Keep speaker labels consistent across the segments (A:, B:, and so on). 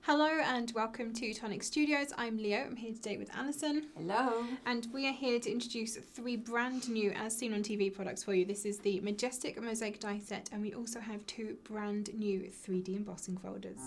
A: Hello and welcome to Tonic Studios. I'm Leo. I'm here today with Alison.
B: Hello.
A: And we are here to introduce 3 brand new as seen on TV products for you. This is the Majestic Mosaic Die Set, and we also have 2 brand new 3D embossing folders.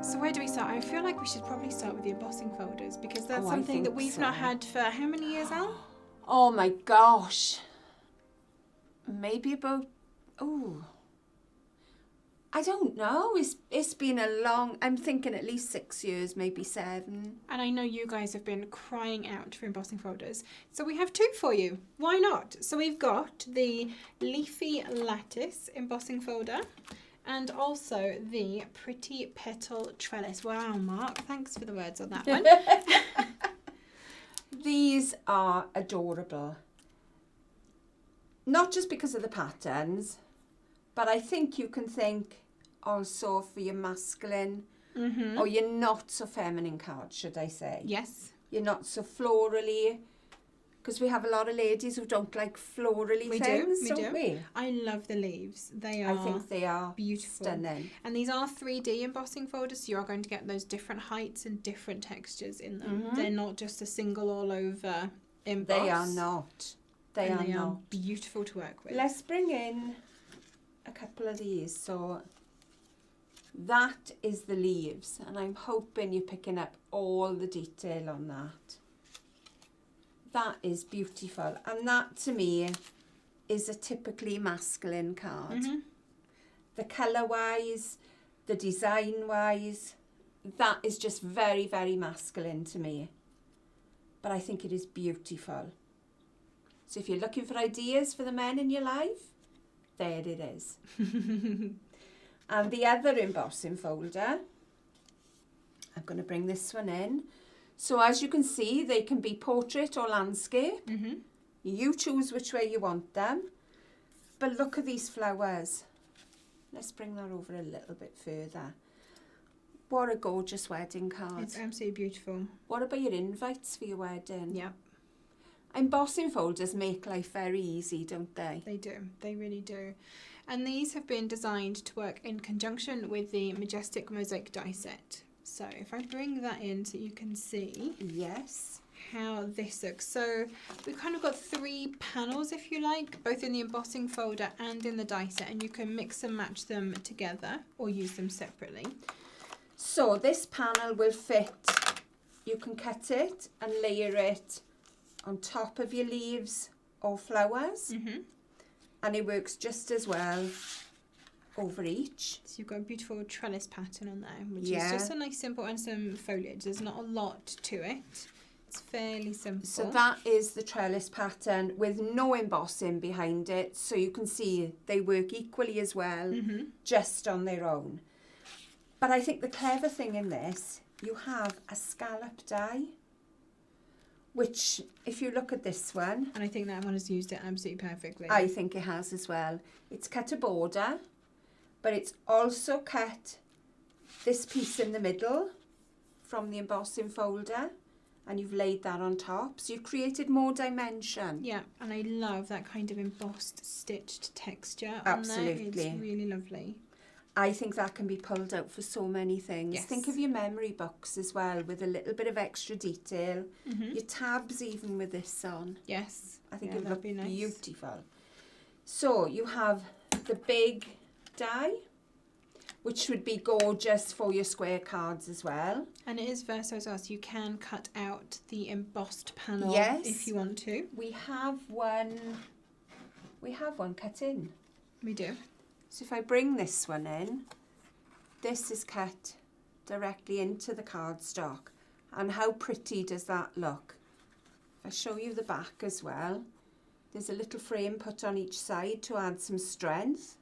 A: So where do we start? I feel like we should probably start with the embossing folders because that's something that we've not had for how many years, Al?
B: Oh my gosh. Maybe about, I don't know. It's been a long, I'm thinking at least 6 years, maybe 7.
A: And I know you guys have been crying out for embossing folders. So we have 2 for you. Why not? So we've got the Leafy Lattice embossing folder and also the Pretty Petal Trellis. Wow, Mark, thanks for the words on that one.
B: These are adorable. Not just because of the patterns, but I think you can think also for your masculine or your not so feminine cards, should I say.
A: Yes.
B: You're not so florally, because we have a lot of ladies who don't like florally things, don't we?
A: I love the leaves. They are,
B: I think they are
A: beautiful.
B: Stunning.
A: And these are 3D embossing folders, so you are going to get those different heights and different textures in them. They're not just a single all over emboss.
B: They are not. They are
A: beautiful to work with.
B: Let's bring in a couple of these. So that is the leaves, and I'm hoping you're picking up all the detail on that. That is beautiful, and that to me is a typically masculine card. The colour wise, the design wise, that is just very, very masculine to me, but I think it is beautiful. So if you're looking for ideas for the men in your life, there it is. And the other embossing folder, I'm going to bring this one in. So as you can see, they can be portrait or landscape. You choose which way you want them. But look at these flowers. Let's bring that over a little bit further. What a gorgeous wedding card.
A: It's absolutely beautiful.
B: What about your invites for your wedding?
A: Yeah.
B: Embossing folders make life very easy, don't they?
A: They do. They really do. And these have been designed to work in conjunction with the Majestic Mosaic Die Set. So if I bring that in so you can see how this looks. So we've kind of got 3 panels, if you like, both in the embossing folder and in the die set, and you can mix and match them together or use them separately.
B: So this panel will fit, you can cut it and layer it on top of your leaves or flowers, and it works just as well over each.
A: So you've got a beautiful trellis pattern on there, which is just a nice simple, and some foliage. There's not a lot to it. It's fairly simple.
B: So that is the trellis pattern with no embossing behind it. So you can see they work equally as well, just on their own. But I think the clever thing in this, you have a scallop die, which if you look at this one.
A: And I think that one has used it absolutely perfectly.
B: I think it has as well. It's cut a border, but it's also cut this piece in the middle from the embossing folder, and you've laid that on top. So you've created more dimension.
A: Yeah, and I love that kind of embossed, stitched texture
B: Absolutely.
A: on there. It's really lovely.
B: I think that can be pulled out for so many things.
A: Yes.
B: Think of your memory books as well, with a little bit of extra detail. Your tabs even with this on.
A: Yes.
B: I think
A: yeah,
B: it would look
A: be nice.
B: beautiful. So you have the big die, which would be gorgeous for your square cards as well.
A: And it is verso as well, so you can cut out the embossed panel if you want to.
B: We have one cut in.
A: We do.
B: So if I bring this one in, this is cut directly into the cardstock. And how pretty does that look? If I show you the back as well, there's a little frame put on each side to add some strength.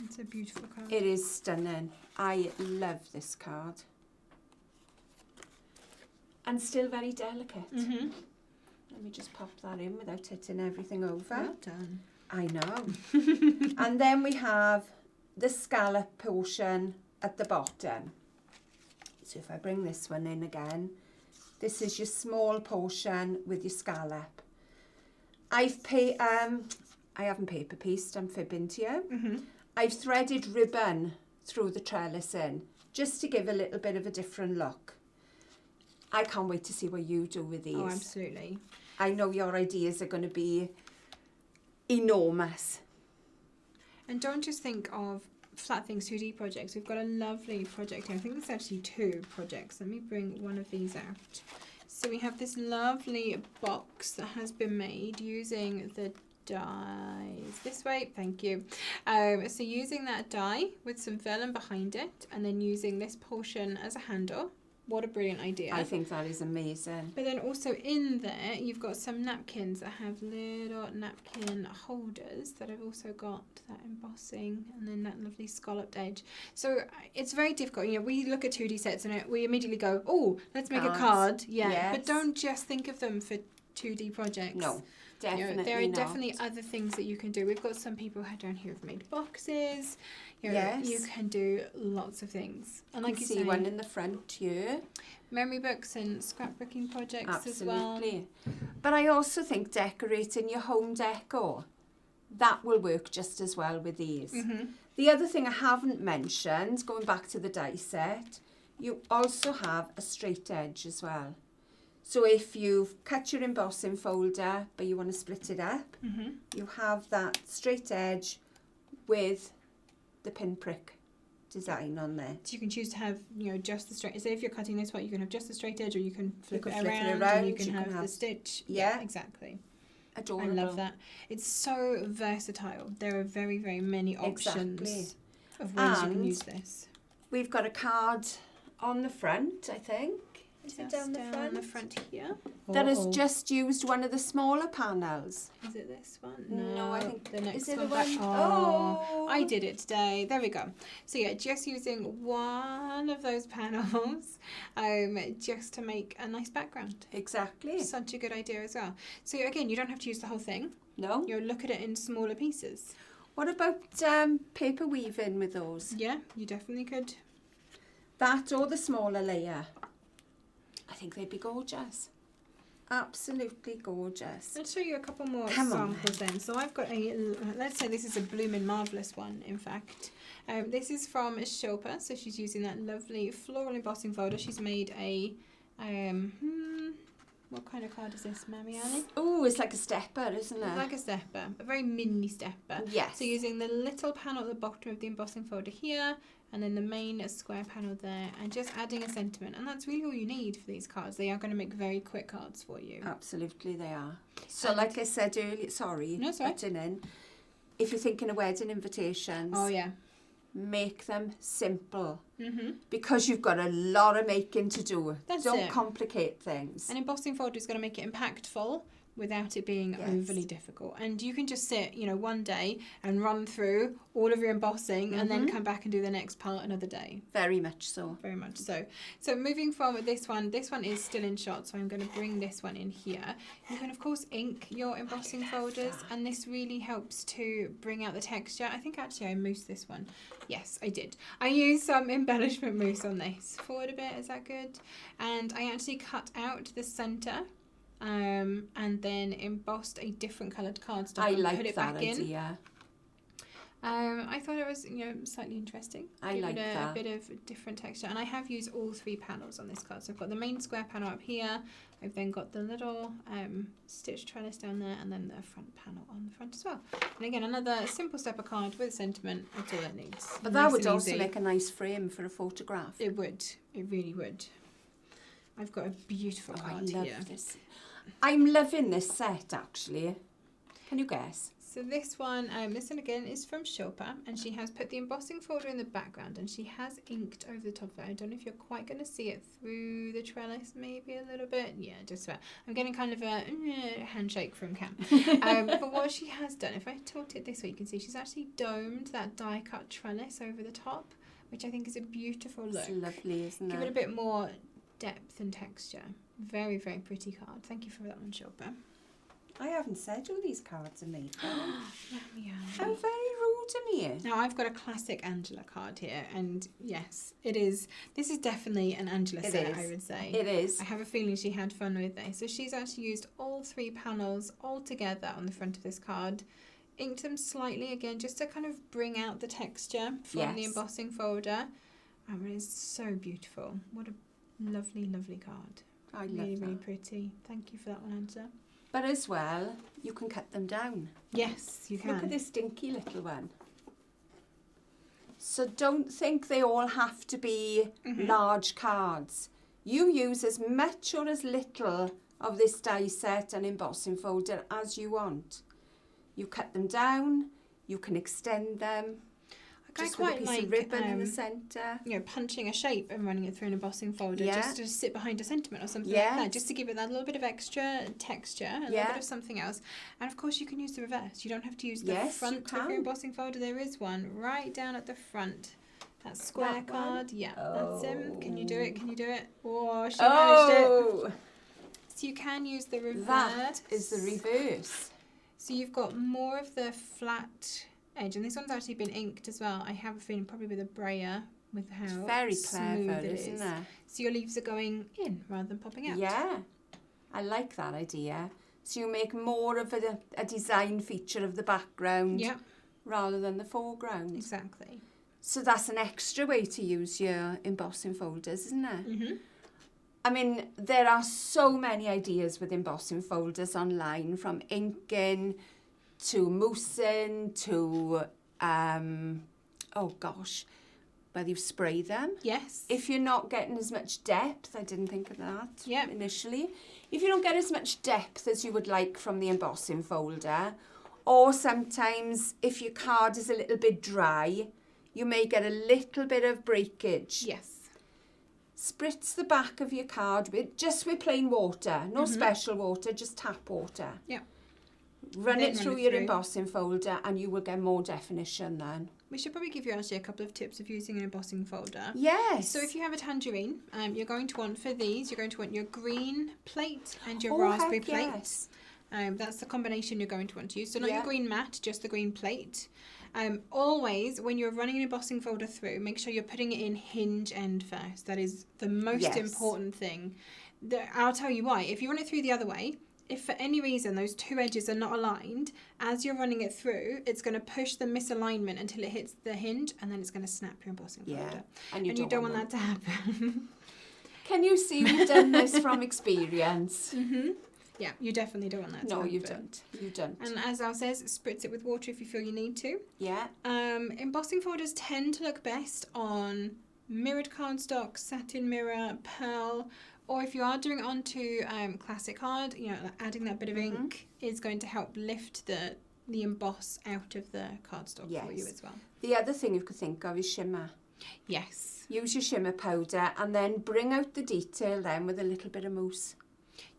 A: It's a beautiful card.
B: It is stunning. I love this card. and still very delicate.
A: Mm-hmm.
B: Let me just pop that in without hitting everything over.
A: Well done.
B: I know. And then we have the scallop portion at the bottom. So if I bring this one in again, this is your small portion with your scallop. I haven't paper pieced, I'm fibbing to you.
A: Mm-hmm.
B: I've threaded ribbon through the trellis in, just to give a little bit of a different look. I can't wait to see what you do with these.
A: Oh, absolutely.
B: I know your ideas are going to be enormous.
A: And don't just think of Flat Things 2D projects. We've got a lovely project here. I think there's actually 2 projects. Let me bring one of these out. So we have this lovely box that has been made using the dies this way. Thank you. So using that die with some vellum behind it, and then using this portion as a handle. What a brilliant idea.
B: I think that is amazing.
A: But then also in there, you've got some napkins that have little napkin holders that have also got that embossing and then that lovely scalloped edge. So it's very difficult. You know, we look at 2D sets and we immediately go, oh, let's make a card. Yeah. Yes. But don't just think of them for 2D projects.
B: No, definitely
A: you know, there are
B: not.
A: definitely other things that you can do. We've got some people down here who've made boxes. You know,
B: yes.
A: You can do lots of things. And like you
B: see
A: say,
B: one in the front here.
A: Memory books and scrapbooking projects as well.
B: Absolutely. But I also think decorating your home decor, that will work just as well with these.
A: Mm-hmm.
B: The other thing I haven't mentioned, going back to the die set, you also have a straight edge as well. So if you've cut your embossing folder but you want to split it up,
A: Mm-hmm.
B: you have that straight edge with the pinprick design on there.
A: So you can choose to have, you know, just the straight. So if you're cutting this one, you can have just the straight edge, or you can flip, it, around, and you can have the stitch.
B: Yeah,
A: exactly.
B: Adorable.
A: I love that. It's so versatile. There are very, very many options of ways you can use this.
B: We've got a card on the front, I think. Is it down
A: the front here?
B: That has just used one of the smaller panels.
A: Is it this one?
B: No, I think
A: the next
B: is it
A: one.
B: the one?
A: Oh, I did it today. There we go. So yeah, just using one of those panels, just to make a nice background.
B: Exactly.
A: Such a good idea as well. So again, you don't have to use the whole thing.
B: No.
A: You'll look at it in smaller pieces.
B: What about paper weaving with those?
A: Yeah, you definitely could.
B: That or the smaller layer. I think they'd be gorgeous. Absolutely gorgeous.
A: Let's show you a couple more samples then. So I've got let's say this is a Bloomin' Marvellous one, in fact. This is from Shilpa, so she's using that lovely floral embossing folder. She's made a, what kind of card is this, Mammy Annie?
B: Oh, it's like a stepper, isn't it?
A: It's like a stepper, a very mini stepper.
B: Yes.
A: So using the little panel at the bottom of the embossing folder here, and then the main square panel there, and just adding a sentiment. And that's really all you need for these cards. They are going to make very quick cards for you.
B: Absolutely they are. So like I said earlier, sorry. Butting in, if you're thinking of wedding invitations,
A: oh yeah,
B: make them simple.
A: Mm-hmm.
B: Because you've got a lot of making to do. Don't
A: it.
B: Complicate things.
A: An embossing folder is going to make it impactful without it being overly difficult. And you can just sit, you know, one day and run through all of your embossing and then come back and do the next part another day.
B: Very much so.
A: Very much so. So moving forward, this one is still in shot, so I'm going to bring this one in here. You can, of course, ink your embossing folders, and this really helps to bring out the texture. I think actually I moussed this one. Yes, I did. I used some embellishment mousse on this. Forward a bit, is that good? And I actually cut out the centre. And then embossed a different coloured cardstock and put it back in. I thought it was, you know, slightly interesting.
B: I like that.
A: A bit of different texture. And I have used all 3 panels on this card. So I've got the main square panel up here. I've then got the little stitch trellis down there, and then the front panel on the front as well. And again, another simple stepper card with sentiment. That's all it needs.
B: But that would also make a nice frame for a photograph.
A: It would. It really would. I've got a beautiful card here.
B: I love this. I'm loving this set, actually. Can you guess?
A: So this one again is from Shilpa, and she has put the embossing folder in the background, and she has inked over the top of it. I don't know if you're quite going to see it through the trellis, maybe a little bit. Yeah, just about. I'm getting kind of a handshake from Cam. But what she has done, if I tilt it this way, you can see she's actually domed that die cut trellis over the top, which I think is a beautiful look.
B: It's lovely, isn't it?
A: Give it a bit more depth and texture. Very, very pretty card. Thank you for that one, Shilpa.
B: I haven't said all these cards are made.
A: Yummy.
B: How very rude of me.
A: Now I've got a classic Angela card here, and yes, it is. This is definitely an Angela set, I would say.
B: It is.
A: I have a feeling she had fun with this. So she's actually used all 3 panels all together on the front of this card, inked them slightly again just to kind of bring out the texture from the embossing folder. It is so beautiful. What a lovely, lovely card.
B: I love
A: really,
B: that.
A: really pretty. Thank you for that one, Angela.
B: But as well, you can cut them down.
A: Yes, you can.
B: Look at this dinky little one. So don't think they all have to be large cards. You use as much or as little of this die set and embossing folder as you want. You cut them down, you can extend them. Just with a piece of ribbon in the centre.
A: You know, punching a shape and running it through an embossing folder just to sit behind a sentiment or something like that, just to give it that little bit of extra texture, a little bit of something else. And of course you can use the reverse. You don't have to use the front of your embossing folder. There is one right down at the front. That square card. Yeah, that's him. Can you do it? Can you do it? Oh, she managed it. So you can use the reverse.
B: That is the reverse.
A: So you've got more of the flat edge, and this one's actually been inked as well. I have a feeling probably with a brayer, with how
B: it's very
A: smooth
B: clever,
A: it
B: isn't
A: is.
B: it?
A: So your leaves are going in rather than popping out.
B: Yeah, I like that idea. So you make more of a design feature of the background rather than the foreground.
A: Exactly.
B: So that's an extra way to use your embossing folders, isn't it?
A: Mm-hmm.
B: I mean, there are so many ideas with embossing folders online, from inking to moussing to, whether you spray them.
A: Yes.
B: If you're not getting as much depth, I didn't think of that initially. If you don't get as much depth as you would like from the embossing folder, or sometimes if your card is a little bit dry, you may get a little bit of breakage.
A: Yes.
B: Spritz the back of your card with plain water, no special water, just tap water.
A: Yeah.
B: Run it through your embossing folder and you will get more definition then.
A: We should probably give you actually a couple of tips of using an embossing folder.
B: Yes.
A: So if you have a tangerine, you're going to want, for these, you're going to want your green plate and your raspberry plate.
B: Yes.
A: That's the combination you're going to want to use. So not your green mat, just the green plate. Always, when you're running an embossing folder through, make sure you're putting it in hinge end first. That is the most important thing. I'll tell you why. If you run it through the other way, if for any reason those 2 edges are not aligned, as you're running it through, it's going to push the misalignment until it hits the hinge, and then it's going to snap your embossing folder.
B: And you
A: don't want that to happen.
B: Can you see we've done this from experience?
A: Yeah, you definitely don't want that to happen.
B: No, you don't. You don't.
A: And as Al says, spritz it with water if you feel you need to.
B: Yeah.
A: Embossing folders tend to look best on mirrored cardstock, satin mirror, pearl, or if you are doing it onto classic card, you know, adding that bit of ink is going to help lift the emboss out of the cardstock for you as well.
B: The other thing you could think of is shimmer.
A: Yes.
B: Use your shimmer powder and then bring out the detail then with a little bit of mousse.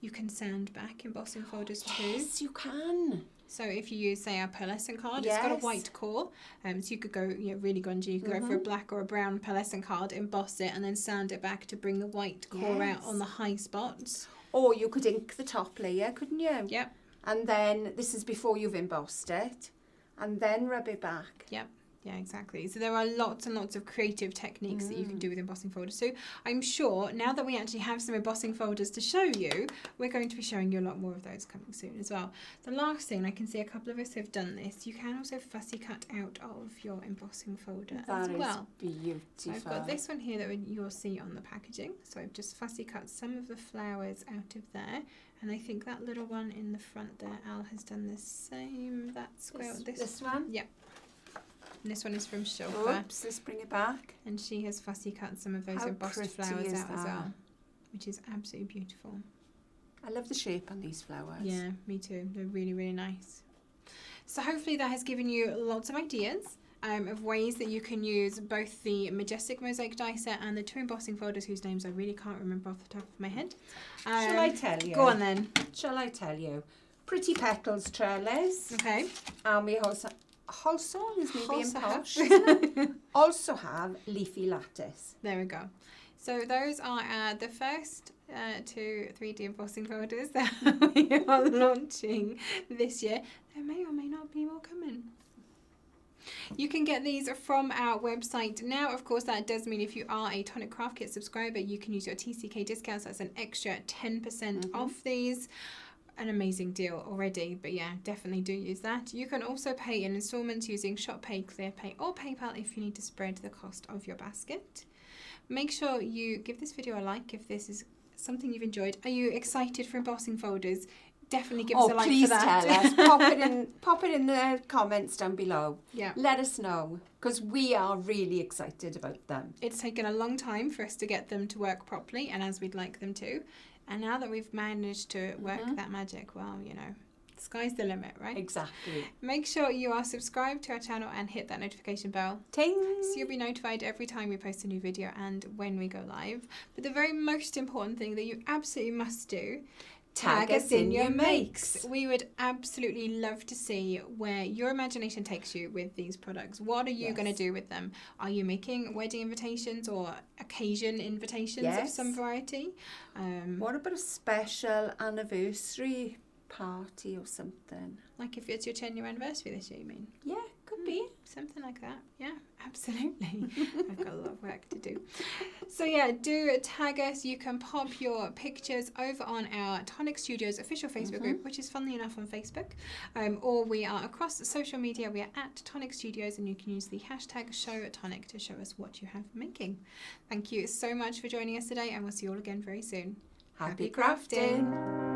A: You can sand back embossing folders too.
B: Yes, you can.
A: So if you use, say, our pearlescent card, it's got a white core, so you could go, really grungy. You could go for a black or a brown pearlescent card, emboss it, and then sand it back to bring the white core out on the high spots.
B: Or you could ink the top layer, couldn't you?
A: Yep.
B: And then this is before you've embossed it, and then rub it back.
A: Yep. Yeah, exactly. So there are lots and lots of creative techniques that you can do with embossing folders. So I'm sure now that we actually have some embossing folders to show you, we're going to be showing you a lot more of those coming soon as well. The last thing, I can see a couple of us have done this, you can also fussy cut out of your embossing folder as well.
B: That is beautiful.
A: So I've got this one here that you'll see on the packaging. So I've just fussy cut some of the flowers out of there. And I think that little one in the front there, Al has done the same. That square.
B: This one?
A: Yeah. And this one is from Shilpa.
B: Oops, let's bring it back.
A: And she has fussy cut some of those embossed flowers out as well, which is absolutely beautiful.
B: I love the shape on these flowers.
A: Yeah, me too. They're really, really nice. So hopefully that has given you lots of ideas of ways that you can use both the Majestic Mosaic Die Set and the 2 embossing folders whose names I really can't remember off the top of my head.
B: Shall I tell you?
A: Go on then.
B: Shall I tell you? Pretty Petals Trellis.
A: Okay.
B: And we also is me being posh, isn't it? Also have Leafy Lattice.
A: There we go. So those are the first to 3D embossing folders that we are launching this year. There may or may not be more coming. You can get these from our website now. Of course, that does mean if you are a Tonic Craft Kit subscriber, you can use your TCK discounts. That's an extra 10% off these. An amazing deal already, but yeah, definitely do use that. You can also pay in installments using ShopPay, ClearPay or PayPal if you need to spread the cost of your basket. Make sure you give this video a like if this is something you've enjoyed. Are you excited for embossing folders? Definitely give us a like for that.
B: Please tell us. Pop it in the comments down below.
A: Yeah.
B: Let us know, because we are really excited about them.
A: It's taken a long time for us to get them to work properly and as we'd like them to. And now that we've managed to work that magic, well, you know, the sky's the limit, right?
B: Exactly.
A: Make sure you are subscribed to our channel and hit that notification bell.
B: Ting!
A: So you'll be notified every time we post a new video and when we go live. But the very most important thing that you absolutely must do, tag us in your makes. We would absolutely love to see where your imagination takes you with these products. What are you going to do with them? Are you making wedding invitations or occasion invitations of some variety?
B: What about a special anniversary party or something?
A: Like if it's your 10-year anniversary this year, you mean?
B: Yeah, could be.
A: Something like that. Yeah, absolutely. I've got a lot of work to do. So yeah, do tag us. You can pop your pictures over on our Tonic Studios official Facebook group, which is funnily enough on Facebook. Or we are across social media. We are at Tonic Studios and you can use the hashtag #ShowTonic to show us what you have making. Thank you so much for joining us today and we'll see you all again very soon.
B: Happy crafting!